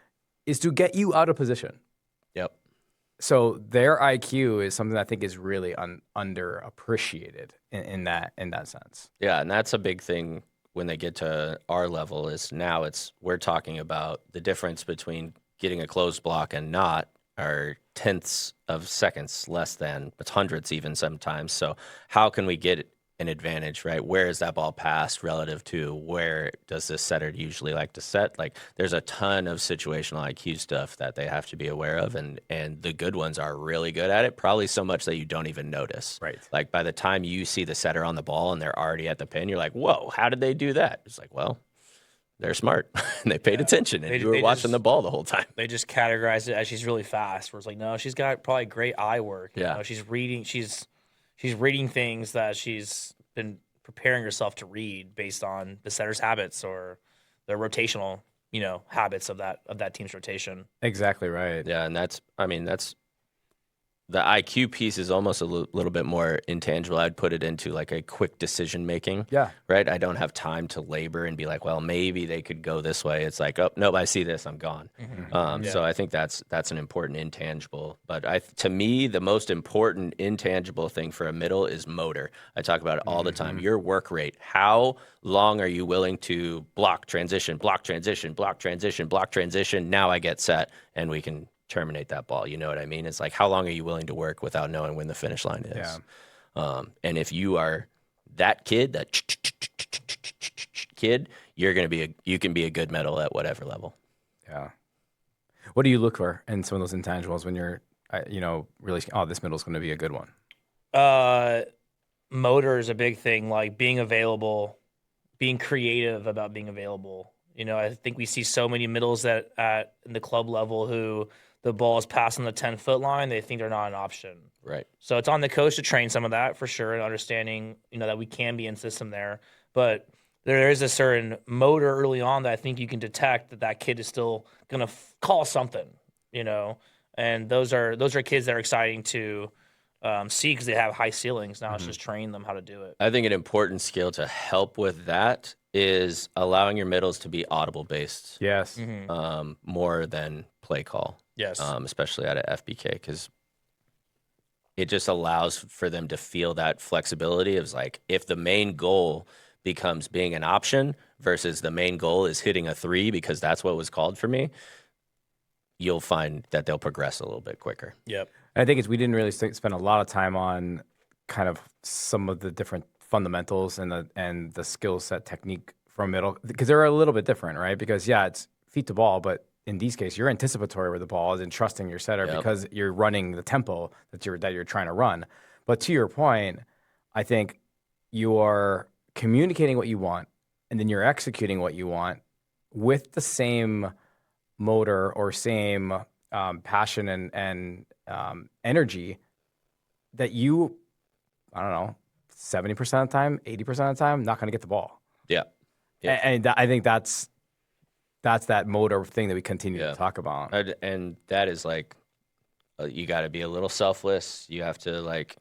is to get you out of position. Yep. So their IQ is something that I think is really underappreciated in that sense. Yeah, and that's a big thing when they get to our level is now we're talking about the difference between getting a closed block and not are tenths of seconds less than, but hundredths even sometimes. So how can we get an advantage, right? Where is that ball passed relative to where does this setter usually like to set? Like there's a ton of situational IQ stuff that they have to be aware of, and the good ones are really good at it, probably so much that you don't even notice. Right. Like by the time you see the setter on the ball and they're already at the pin, you're like, whoa, how did they do that? It's like, well, they're smart and they paid attention and you were watching the ball the whole time. They just categorize it as she's really fast. Where it's like, no, she's got probably great eye work. You know, she's reading things that she's been preparing herself to read based on the setter's habits or the rotational, habits of that team's rotation. Exactly right. Yeah, and that's the IQ piece is almost a little bit more intangible. I'd put it into like a quick decision making. Yeah. Right? I don't have time to labor and be like, well, maybe they could go this way. It's like, oh, nope, I see this, I'm gone. So I think that's an important intangible. But to me, the most important intangible thing for a middle is motor. I talk about it all the time. Your work rate. How long are you willing to block, transition, block, transition, block, transition, block, transition? Now I get set and we can terminate that ball. You know what I mean? It's like, how long are you willing to work without knowing when the finish line is? Yeah. And if you are that kid, you can be a good middle at whatever level. Yeah. What do you look for in some of those intangibles when you're, really, this middle is going to be a good one? Motor is a big thing, like being available, being creative about being available. I think we see so many middles that in the club level who the ball is passing the 10-foot line, they think they're not an option. Right. So it's on the coach to train some of that for sure, and understanding, that we can be in system there. But there is a certain motor early on that I think you can detect that kid is still going to call something, and those are kids that are exciting to see because they have high ceilings. Now it's just training them how to do it. I think an important skill to help with that is allowing your middles to be audible based. Yes. More than play call. Yes. Especially at a FBK, because it just allows for them to feel that flexibility of like, if the main goal becomes being an option versus the main goal is hitting a 3 because that's what was called for me, you'll find that they'll progress a little bit quicker. Yep. I think we didn't really spend a lot of time on kind of some of the different fundamentals and the skill set technique from middle, because they're a little bit different, right? Because it's feet to ball, but in these cases, you're anticipatory with the ball and trusting your setter because you're running the tempo that you're trying to run. But to your point, I think you are communicating what you want and then you're executing what you want with the same motor or same passion and energy that you, I don't know, 70% of the time, 80% of the time, not going to get the ball. Yeah. And I think that's that's that motor thing that we continue to talk about. And that is like, you got to be a little selfless. You have to like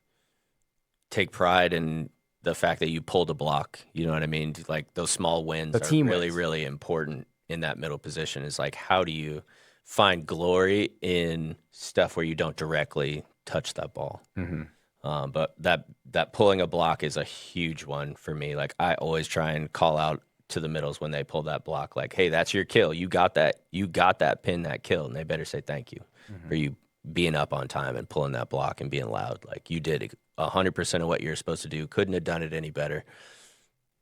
take pride in the fact that you pulled a block. You know what I mean? Like those small wins The are team really, wins. really important in that middle position. Is like, how do you find glory in stuff where you don't directly touch that ball? But that pulling a block is a huge one for me. Like I always try and call out to the middles when they pull that block, like, hey, that's your kill. You got that pin, that kill, and they better say thank you for you being up on time and pulling that block and being loud. Like you did 100% of what you're supposed to do. Couldn't have done it any better.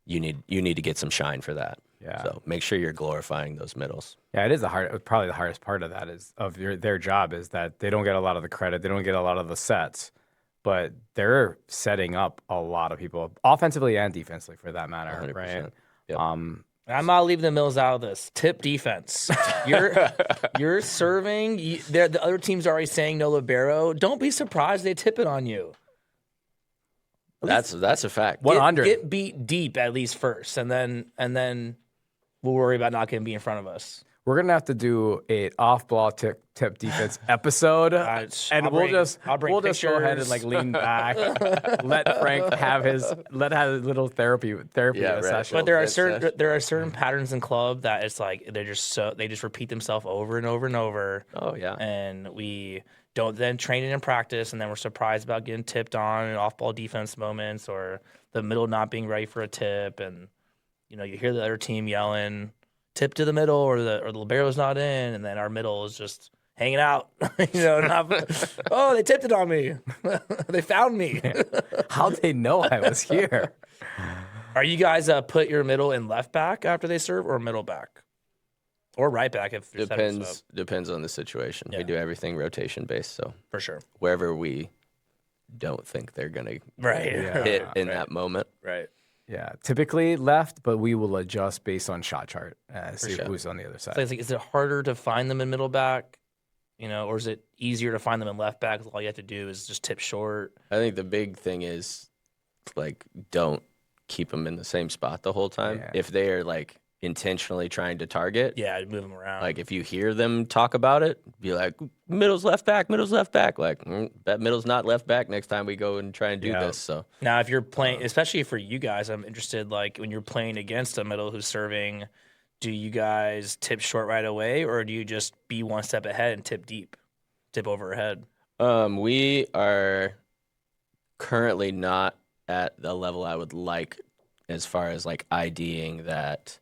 You need to get some shine for that. Yeah. So make sure you're glorifying those middles. Yeah, it is probably the hardest part of that is their job is that they don't get a lot of the credit. They don't get a lot of the sets, but they're setting up a lot of people offensively and defensively for that matter, 100%. right? Yep. I'm not leaving the Mills out of this. Tip defense. You're serving. The other team's already saying no libero. Don't be surprised they tip it on you. That's a fact. 100. Get beat deep at least first, and then we'll worry about not getting beat in front of us. We're gonna have to do a off-ball tip defense episode, and we'll just go ahead and like lean back, let Frank have his little therapy session. But there are certain patterns in club that it's like they just repeat themselves over and over and over. Oh yeah. And we don't then train it in practice, and then we're surprised about getting tipped on in off-ball defense moments or the middle not being ready for a tip, and you hear the other team yelling tip to the middle or the libero's not in, and then our middle is just hanging out. Oh, they tipped it on me. They found me. How'd they know I was here? Are you guys put your middle in left back after they serve or middle back? Or right back if you're setting this up? Depends on the situation. Yeah. We do everything rotation based, so For sure. wherever we don't think they're gonna hit in that moment. Right. Yeah, typically left, but we will adjust based on shot chart. See sure. who's on the other side. So it's like, is it harder to find them in middle back? Or is it easier to find them in left back? All you have to do is just tip short. I think the big thing is like don't keep them in the same spot the whole time. Yeah. If they are like intentionally trying to target, Yeah, move them around. like if you hear them talk about it, be like middle's left back. Like that middle's not left back next time we go and try and do this. So Now, if you're playing, especially for you guys, I'm interested, like, when you're playing against a middle who's serving, do you guys tip short right away, or do you just be one step ahead and tip deep, tip overhead? we are currently not at the level I would like as far as like IDing that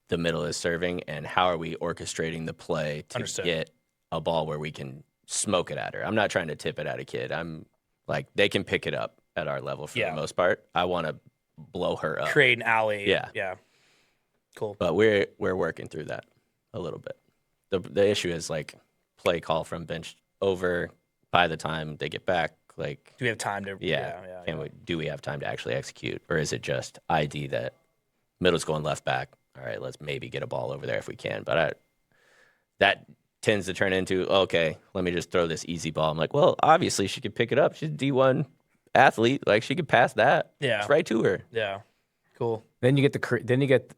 the middle is serving and how are we orchestrating the play to Understood. get a ball where we can smoke it at her. I'm not trying to tip it at a kid. I'm like, they can pick it up at our level for the most part. I want to blow her up. Create an alley. Yeah. Yeah. Cool. But we're working through that a little bit. The issue is like play call from bench over by the time they get back. Like, Do we have time to? do we have time to actually execute, or is it just ID that middle's going left back? All right, let's maybe get a ball over there if we can. But that tends to turn into, okay, let me just throw this easy ball. I'm like, well, obviously she could pick it up. She's a D1 athlete. Like, she could pass that. Yeah. It's right to her. Yeah. Cool. Then you get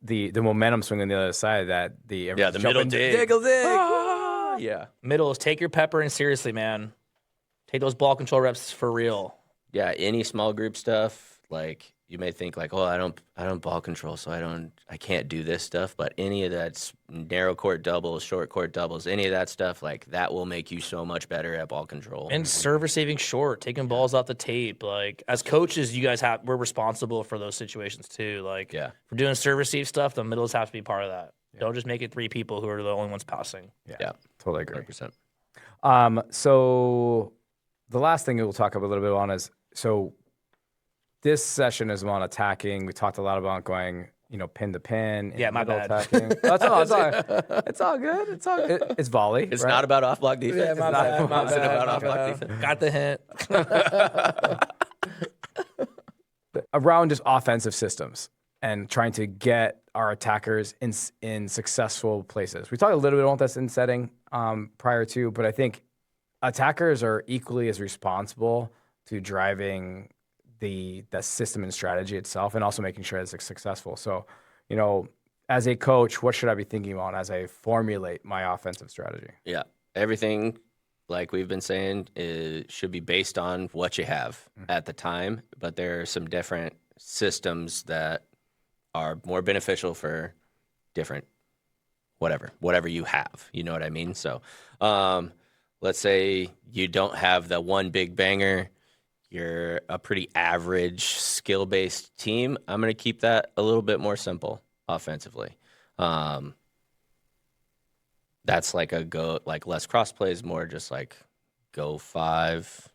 the momentum swing on the other side that the middle dig. Ah! Yeah. Middle is take your pepper in seriously, man. Take those ball control reps for real. Yeah, any small group stuff, like you may think like, oh, I don't ball control, so I can't do this stuff. But any of that's narrow court doubles, short court doubles, any of that stuff, like that will make you so much better at ball control. And serve receiving short, taking balls off the tape. Like, as coaches, you guys we're responsible for those situations too. Like, Yeah. if we're doing serve receive stuff, the middles have to be part of that. Don't just make it three people who are the only ones passing. Yeah, Totally agree. 100%. So the last thing we'll talk a little bit on is, so this session is on attacking. We talked a lot about going, pin to pin. Yeah, my middle bad. attacking. It's all good. It's all good. It's volley. It's right? not about off block defense. Yeah, my bad, my It's not bad, about my off block bad. defense. Got the hint. Around just offensive systems and trying to get our attackers in successful places. We talked a little bit about this in setting prior to, but I think attackers are equally as responsible to driving the system and strategy itself, and also making sure it's successful. So, as a coach, what should I be thinking about as I formulate my offensive strategy? Yeah. Everything, like we've been saying, should be based on what you have at the time, but there are some different systems that are more beneficial for different whatever you have. You know what I mean? So let's say you don't have the one big banger. You're a pretty average skill-based team. I'm going to keep that a little bit more simple offensively. That's like less cross plays, more just like go 5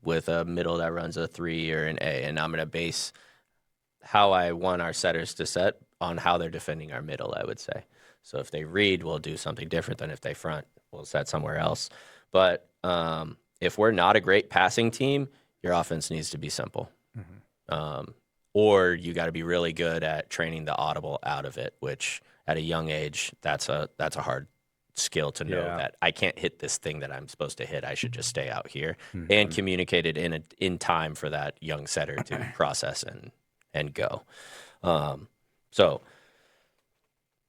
with a middle that runs a 3 or an A. And I'm going to base how I want our setters to set on how they're defending our middle, I would say. So if they read, we'll do something different than if they front. We'll set somewhere else. But if we're not a great passing team, your offense needs to be simple. Or you got to be really good at training the audible out of it, which at a young age, that's a hard skill to know that I can't hit this thing that I'm supposed to hit. I should just stay out here and communicate it in time for that young setter to process and go. So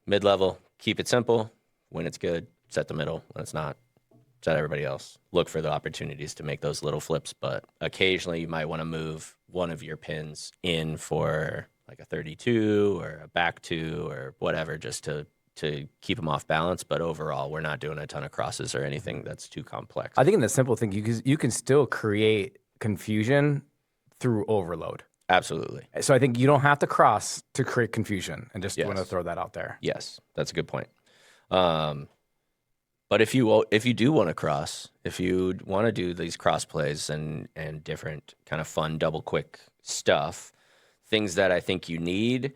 mid-level, keep it simple. When it's good, set the middle. When it's not, set everybody else. Look for the opportunities to make those little flips, but occasionally you might want to move one of your pins in for like a 32 or a back 2 or whatever, just to keep them off balance. But overall, we're not doing a ton of crosses or anything that's too complex. I think in the simple thing, you can still create confusion through overload. Absolutely. So I think you don't have to cross to create confusion, and just want to throw that out there. Yes, that's a good point. But if you do want to cross, if you want to do these cross plays and different kind of fun double quick stuff, things that I think you need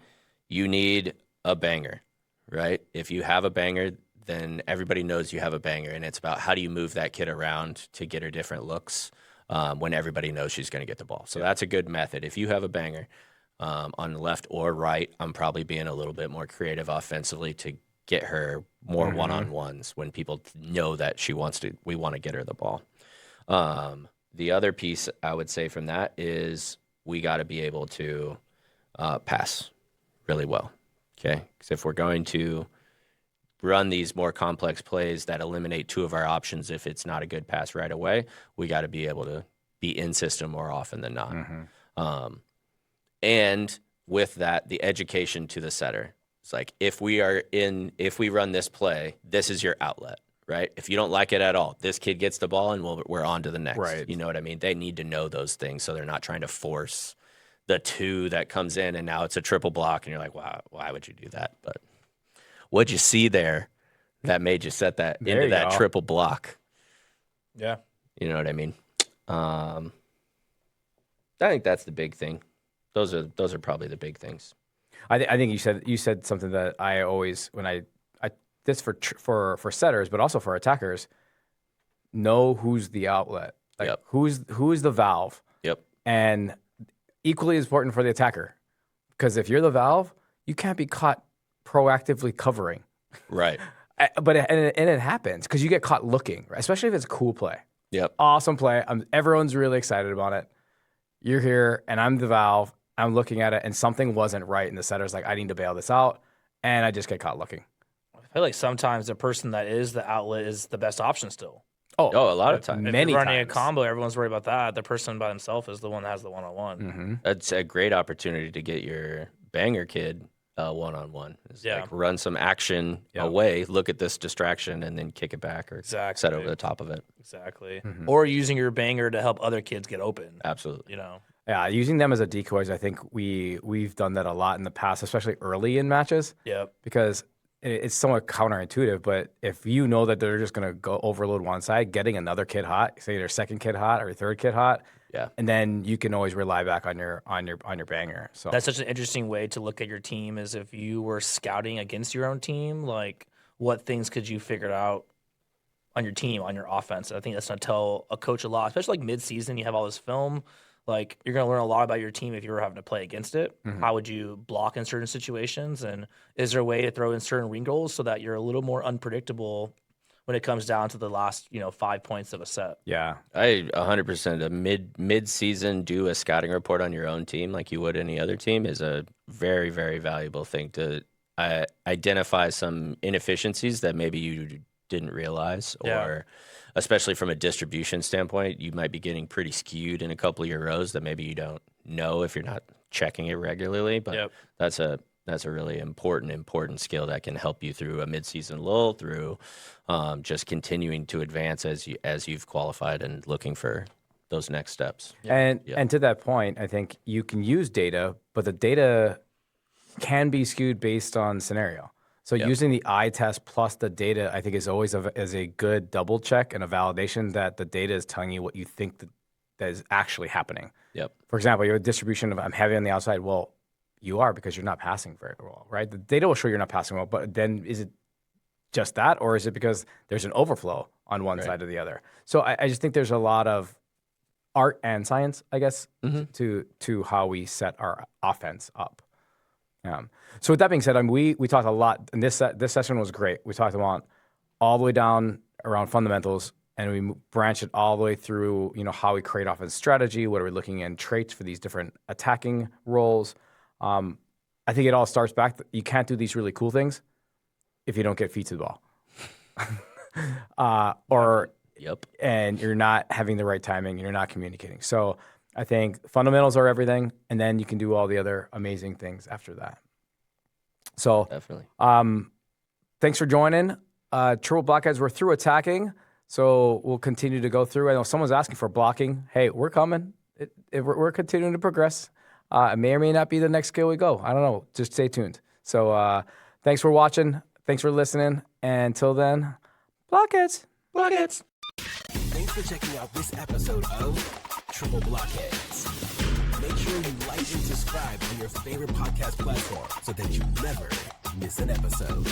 a banger, right? If you have a banger, then everybody knows you have a banger, and it's about how do you move that kid around to get her different looks when everybody knows she's going to get the ball. So that's a good method. If you have a banger on the left or right, I'm probably being a little bit more creative offensively to get her more one-on-ones when people know that we want to get her the ball. The other piece I would say from that is we got to be able to pass really well, okay? Because if we're going to run these more complex plays that eliminate 2 of our options if it's not a good pass right away, we got to be able to be in system more often than not. And with that, the education to the setter. It's like, if we run this play, this is your outlet, right? If you don't like it at all, this kid gets the ball and we're on to the next. Right. You know what I mean? They need to know those things so they're not trying to force the 2 that comes in and now it's a triple block and you're like, wow, why would you do that? But what'd you see there that made you set that into that triple block? Yeah. You know what I mean? I think that's the big thing. Those are probably the big things. I think you said something that I always, when I this for setters, but also for attackers, know who's the outlet, like who's the valve. Yep. And equally as important for the attacker, because if you're the valve, you can't be caught proactively covering. Right. But it happens because you get caught looking, especially if it's a cool play. Yep. Awesome play. Everyone's really excited about it. You're here, and I'm the valve. I'm looking at it, and something wasn't right, and the setter's like, I need to bail this out, and I just get caught looking. I feel like sometimes the person that is the outlet is the best option still. Oh, a lot of times. If Many you're running times. a combo, everyone's worried about that. The person by himself is the one that has the one-on-one. Mm-hmm. That's a great opportunity to get your banger kid one-on-one. Like run some action away, look at this distraction, and then kick it back or set over the top of it. Exactly. Mm-hmm. Or using your banger to help other kids get open. Absolutely. You know. Yeah, using them as a decoys, I think we've done that a lot in the past, especially early in matches. Yep. Because it's somewhat counterintuitive, but if you know that they're just going to go overload one side, getting another kid hot, say their second kid hot or your third kid hot, and then you can always rely back on your banger. So that's such an interesting way to look at your team. Is if you were scouting against your own team, like what things could you figure out on your team, on your offense? I think that's going to tell a coach a lot, especially like mid-season. You have all this film. Like, you're going to learn a lot about your team if you were having to play against it. Mm-hmm. How would you block in certain situations? And is there a way to throw in certain wrinkles so that you're a little more unpredictable when it comes down to the last, 5 points of a set? Yeah. I 100% a mid-season do a scouting report on your own team like you would any other team is a very, very valuable thing to identify some inefficiencies that maybe you didn't realize, Yeah. or especially from a distribution standpoint, you might be getting pretty skewed in a couple of your rows that maybe you don't know if you're not checking it regularly. But Yep. that's a really important skill that can help you through a midseason lull, through just continuing to advance as you've qualified and looking for those next steps. And to that point, I think you can use data, but the data can be skewed based on scenario. So using the eye test plus the data, I think is always is a good double check and a validation that the data is telling you what you think that is actually happening. Yep. For example, your distribution of I'm heavy on the outside. Well, you are because you're not passing very well, right? The data will show you're not passing well, but then is it just that, or is it because there's an overflow on one side or the other? So I just think there's a lot of art and science, I guess, to how we set our offense up. So with that being said, we talked a lot, and this session was great. We talked about all the way down around fundamentals, and we branched it all the way through, how we create offense strategy, what are we looking in traits for these different attacking roles. I think it all starts back that you can't do these really cool things if you don't get feet to the ball. And you're not having the right timing and you're not communicating. So I think fundamentals are everything, and then you can do all the other amazing things after that. So Definitely. Thanks for joining. Triple Blockheads, we're through attacking, so we'll continue to go through. I know someone's asking for blocking. Hey, we're coming. We're continuing to progress. It may or may not be the next skill we go. I don't know. Just stay tuned. So thanks for watching. Thanks for listening. And until then, Blockheads. Blockheads. Thanks for checking out this episode of Triple Blockheads. Make sure you like and subscribe on your favorite podcast platform so that you never miss an episode.